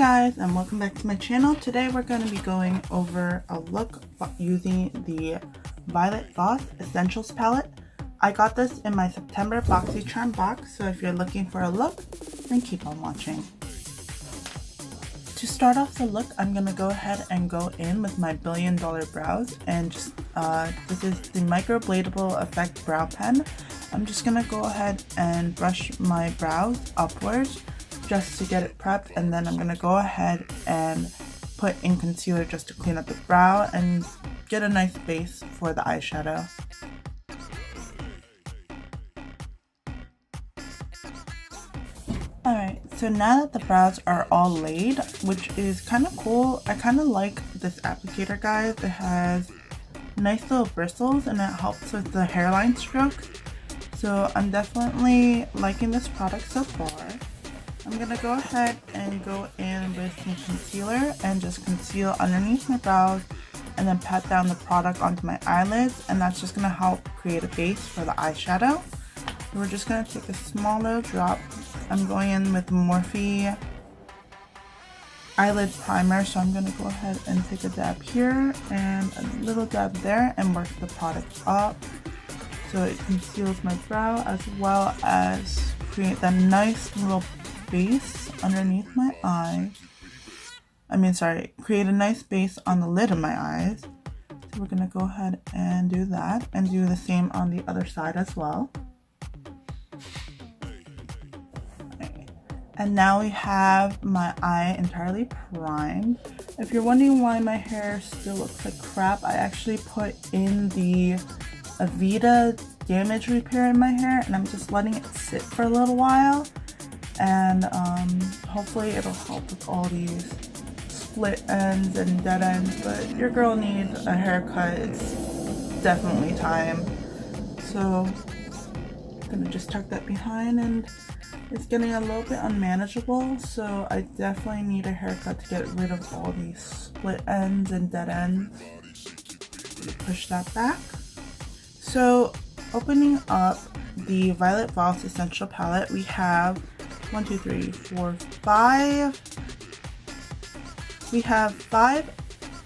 guys, and welcome back to my channel. Today we're going to be going over a look using the Violet Gloss Essentials palette. I got this in my September Boxycharm box, so if you're looking for a look, then keep on watching. To start off the look, I'm going to go ahead and go in with my $1 billion brows, and just this is the microbladable effect brow pen. I'm just going to go ahead and brush my brows upwards just to get it prepped, and then I'm going to go ahead and put in concealer just to clean up the brow and get a nice base for the eyeshadow. Alright, so now that the brows are all laid, which is kind of cool, I kind of like this applicator, guys. It has nice little bristles and it helps with the hairline stroke. So I'm definitely liking this product so far. I'm going to go ahead and go in with some concealer and just conceal underneath my brows and then pat down the product onto my eyelids, and that's just going to help create a base for the eyeshadow. So we're just going to take a small little drop. I'm going in with Morphe eyelid primer, so I'm going to go ahead and take a dab here and a little dab there and work the product up so it conceals my brow as well as create that nice little base underneath my eye. Create a nice base on the lid of my eyes. So we're going to go ahead and do that and do the same on the other side as well. Okay. And now we have my eye entirely primed. If you're wondering why my hair still looks like crap, I actually put in the Aveda damage repair in my hair and I'm just letting it sit for a little while. And hopefully it'll help with all these split ends and dead ends, but your girl needs a haircut. It's definitely time. So I'm gonna just tuck that behind, and it's getting a little bit unmanageable, so I definitely need a haircut to get rid of all these split ends and dead ends. Push that back. So opening up the Violet Gloss Essential Palette, we have 1, 2, 3, 4, 5. We have 5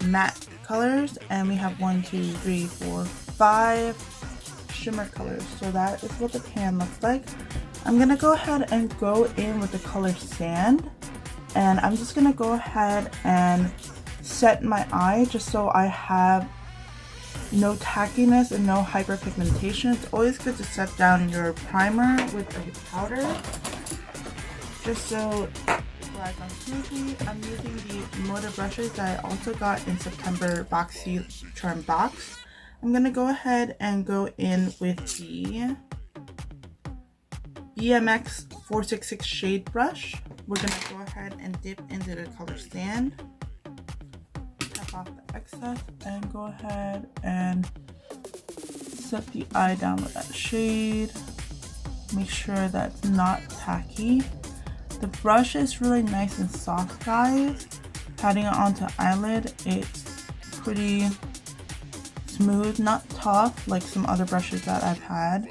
matte colors, and we have 1, 2, 3, 4, 5 shimmer colors. So that is what the pan looks like. I'm gonna go ahead and go in with the color Sand, and I'm just gonna go ahead and set my eye just so I have no tackiness and no hyperpigmentation. It's always good to set down your primer with a powder, just so it glides on smoothly. I'm using the motor brushes that I also got in September Boxycharm box. I'm going to go ahead and go in with the BMX 466 shade brush. We're going to go ahead and dip into the color Sand. Tap off the excess and go ahead and set the eye down with that shade. Make sure that's not tacky. The brush is really nice and soft, guys. Patting it onto eyelid, it's pretty smooth, not tough like some other brushes that I've had.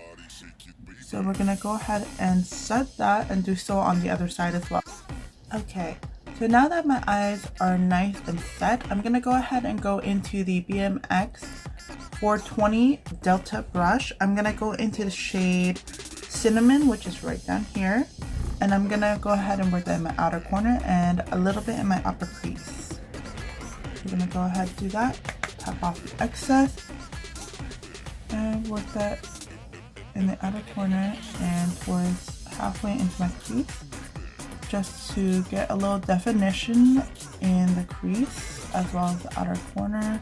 So we're gonna go ahead and set that and do so on the other side as well. Okay, so now that my eyes are nice and set, I'm gonna go ahead and go into the BMX 420 Delta brush. I'm gonna go into the shade Cinnamon, which is right down here. And I'm gonna go ahead and work that in my outer corner and a little bit in my upper crease. I'm gonna go ahead and do that. Tap off the excess and work that in the outer corner and towards halfway into my crease, just to get a little definition in the crease as well as the outer corner.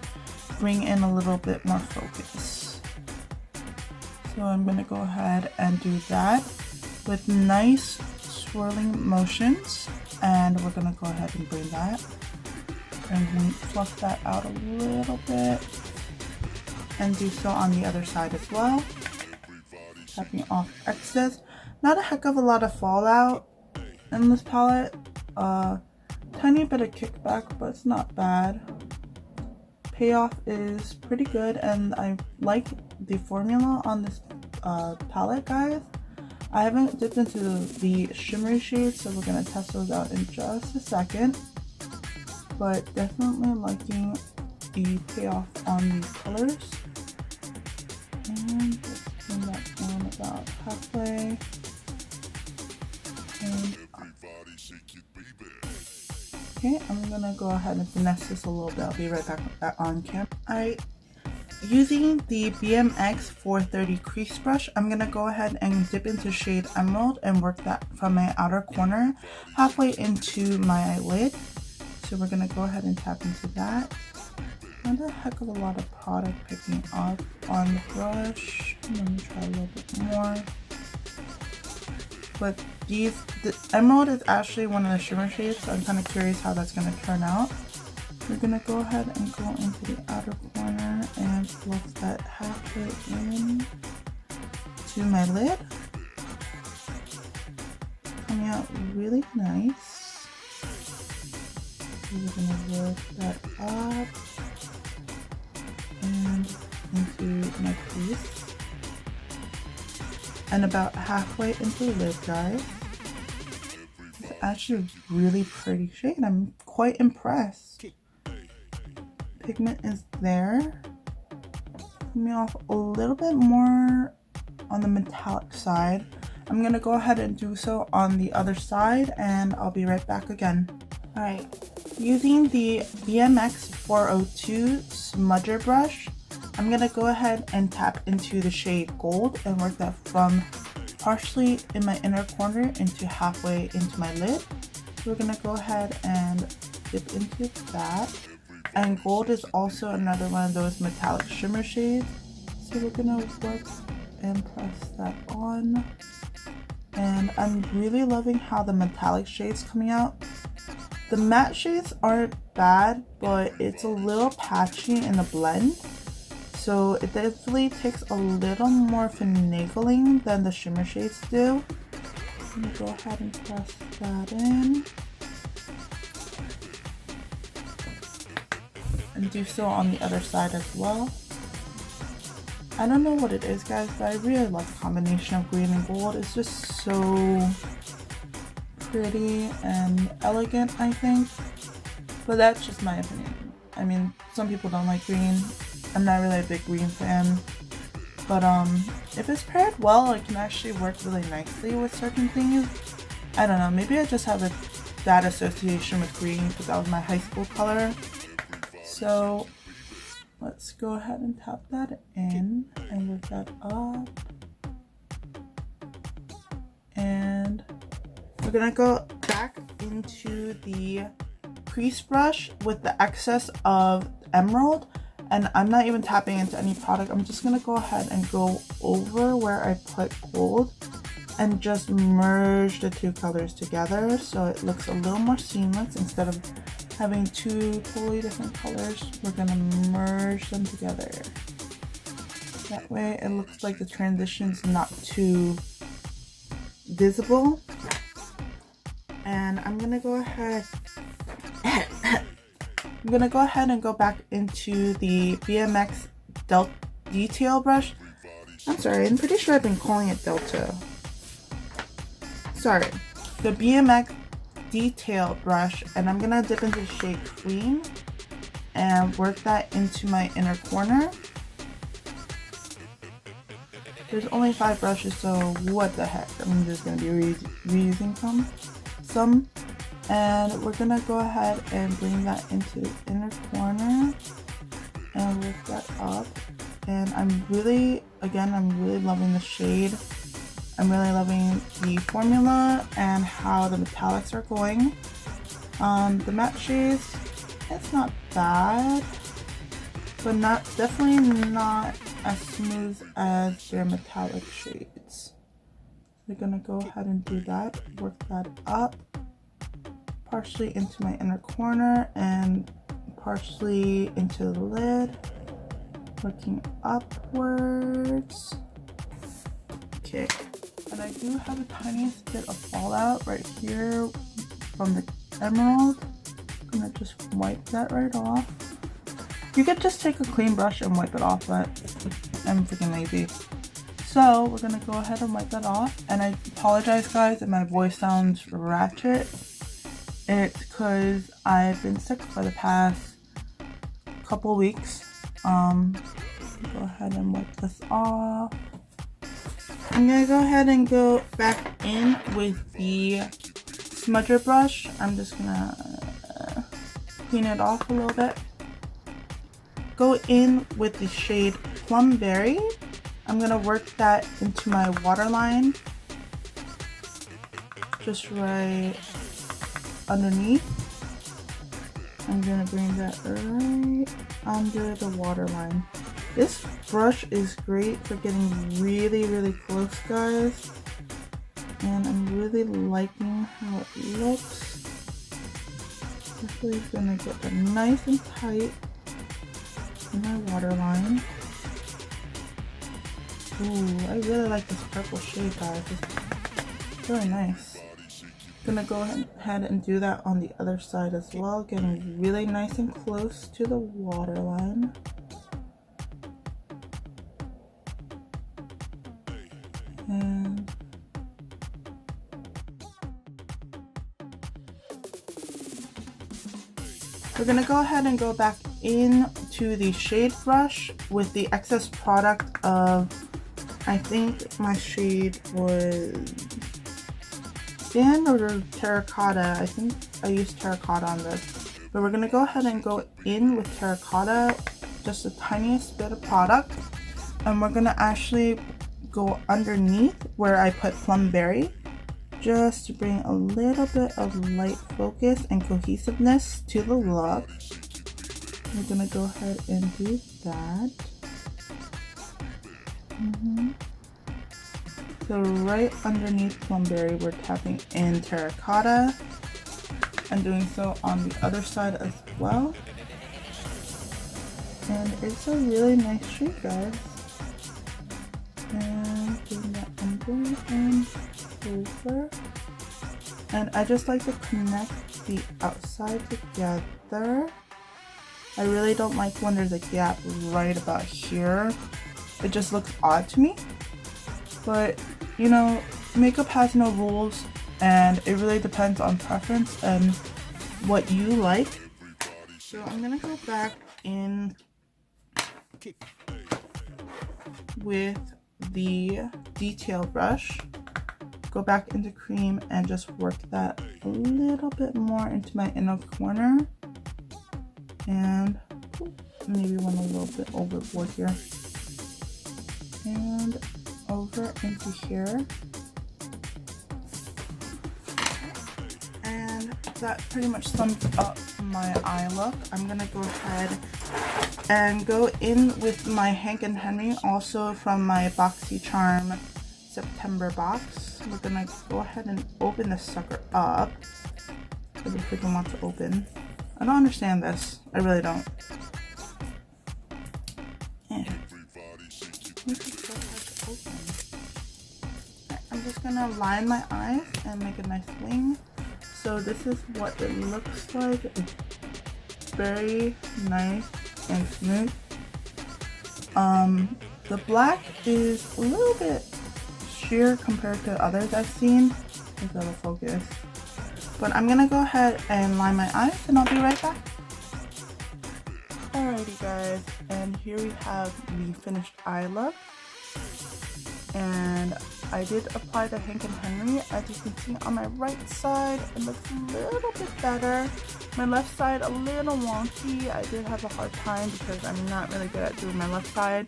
Bring in a little bit more focus. So I'm gonna go ahead and do that with nice swirling motions, and we're gonna go ahead and bring that and fluff that out a little bit and do so on the other side as well. Tapping off excess. Not a heck of a lot of fallout in this palette, tiny bit of kickback, but it's not bad. Payoff is pretty good, and I like the formula on this palette, guys. I haven't dipped into the shimmery shades, so we're going to test those out in just a second. but definitely liking the payoff on these colors. And let's bring that down about halfway. And okay, I'm gonna go ahead and finesse this a little bit. I'll be right back with that on camera. Alright, using the BMX 430 crease brush, I'm gonna go ahead and dip into shade Emerald and work that from my outer corner halfway into my lid. So we're gonna go ahead and tap into that. Not a heck of a lot of product picking up on the brush. Let me try a little bit more. But the Emerald is actually one of the shimmer shades, so I'm kind of curious how that's going to turn out. We're going to go ahead and go into the outer corner and fluff that halfway in to my lid. Coming out really nice. So we're going to work that up and into my crease. And about halfway into the lid, guys. It's actually a really pretty shade. I'm quite impressed. Pigment is there. Coming off a little bit more on the metallic side. I'm gonna go ahead and do so on the other side, and I'll be right back again. Alright, using the BMX 402 smudger brush, I'm gonna go ahead and tap into the shade Gold and work that from partially in my inner corner into halfway into my lid. So we're gonna go ahead and dip into that. And Gold is also another one of those metallic shimmer shades. So we're gonna work and press that on. And I'm really loving how the metallic shades coming out. The matte shades aren't bad, but it's a little patchy in the blend. So it definitely takes a little more finagling than the shimmer shades do. I'm gonna go ahead and press that in. And do so on the other side as well. I don't know what it is, guys, but I really love the combination of green and gold. It's just so pretty and elegant, I think. But that's just my opinion. I mean, some people don't like green. I'm not really a big green fan, but if it's paired well, it can actually work really nicely with certain things. I don't know, maybe I just have a bad association with green because that was my high school color. So let's go ahead and tap that in and work that up. And we're gonna go back into the crease brush with the excess of Emerald. And I'm not even tapping into any product. I'm just gonna go ahead and go over where I put Gold and just merge the two colors together so it looks a little more seamless. Instead of having two totally different colors, we're gonna merge them together. That way it looks like the transition's not too visible. And I'm gonna go ahead and go back into the BMX detail brush. I'm sorry, I'm pretty sure I've been calling it Delta. Sorry, the BMX detail brush, and I'm gonna dip into the shade Cream and work that into my inner corner. There's only 5 brushes, so what the heck? I'm just gonna be reusing some. And we're gonna go ahead and bring that into the inner corner and work that up. And I'm really loving the shade. I'm really loving the formula and how the metallics are going. The matte shades, it's not bad, but definitely not as smooth as their metallic shades. We're gonna go ahead and do that, work that up. Partially into my inner corner and partially into the lid, working upwards. Okay, and I do have the tiniest bit of fallout right here from the Emerald. I'm gonna just wipe that right off. You could just take a clean brush and wipe it off, but I'm freaking lazy. So we're gonna go ahead and wipe that off. And I apologize, guys, if my voice sounds ratchet. It's because I've been sick for the past couple weeks. Go ahead and wipe this off. I'm gonna go ahead and go back in with the smudger brush. I'm just gonna clean it off a little bit. Go in with the shade Plum Berry. I'm gonna work that into my waterline, just right underneath. I'm gonna bring that right under the waterline. This brush is great for getting really close, guys, and I'm really liking how it looks. This is gonna get it nice and tight in my waterline. Ooh, I really like this purple shade, guys. It's really nice. Gonna go ahead and do that on the other side as well, getting really nice and close to the waterline. And we're gonna go ahead and go back into the shade brush with the excess product of, I think my shade was sand or terracotta. I think I used terracotta on this, but we're gonna go ahead and go in with terracotta, just the tiniest bit of product, and we're gonna actually go underneath where I put Plum Berry, just to bring a little bit of light focus and cohesiveness to the look. We're gonna go ahead and do that. So right underneath Plum Berry, we're tapping in terracotta. I'm doing so on the other side as well. And it's a really nice shade, guys. And bring that under and over. And I just like to connect the outside together. I really don't like when there's a gap right about here. It just looks odd to me. But, you know, makeup has no rules, and it really depends on preference and what you like. So I'm gonna go back in with the detail brush, go back into cream and just work that a little bit more into my inner corner, and maybe went a little bit overboard here, and over into here. And that pretty much sums up my eye look. I'm gonna go ahead and go in with my Hank and Henry, also from my Boxycharm September box. We're gonna go ahead and open this sucker up. Every freaking wants to open. I don't understand this. I really don't. And I'm just gonna line my eyes and make a nice wing. So this is what it looks like. It's very nice and smooth. The black is a little bit sheer compared to others I've seen. It's out of focus. But I'm gonna go ahead and line my eyes and I'll be right back. Alrighty guys, and here we have the finished eye look. And I did apply the Hank and Henry. As you can see on my right side, it looks a little bit better. My left side a little wonky. I did have a hard time because I'm not really good at doing my left side.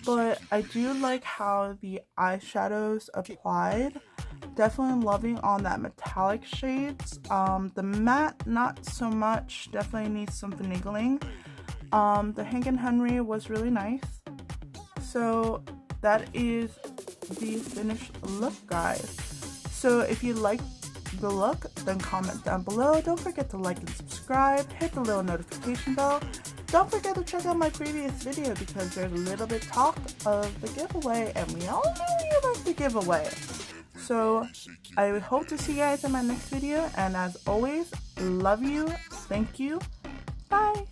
But I do like how the eyeshadows applied. Definitely loving on that metallic shades. The matte, not so much. Definitely needs some finagling. The Hank and Henry was really nice. So that is the finished look, guys. So if you like the look, then comment down below. Don't forget to like and subscribe. Hit the little notification bell. Don't forget to check out my previous video because there's a little bit talk of the giveaway, and we all know you like the giveaway. So I hope to see you guys in my next video, and as always, love you, thank you, bye.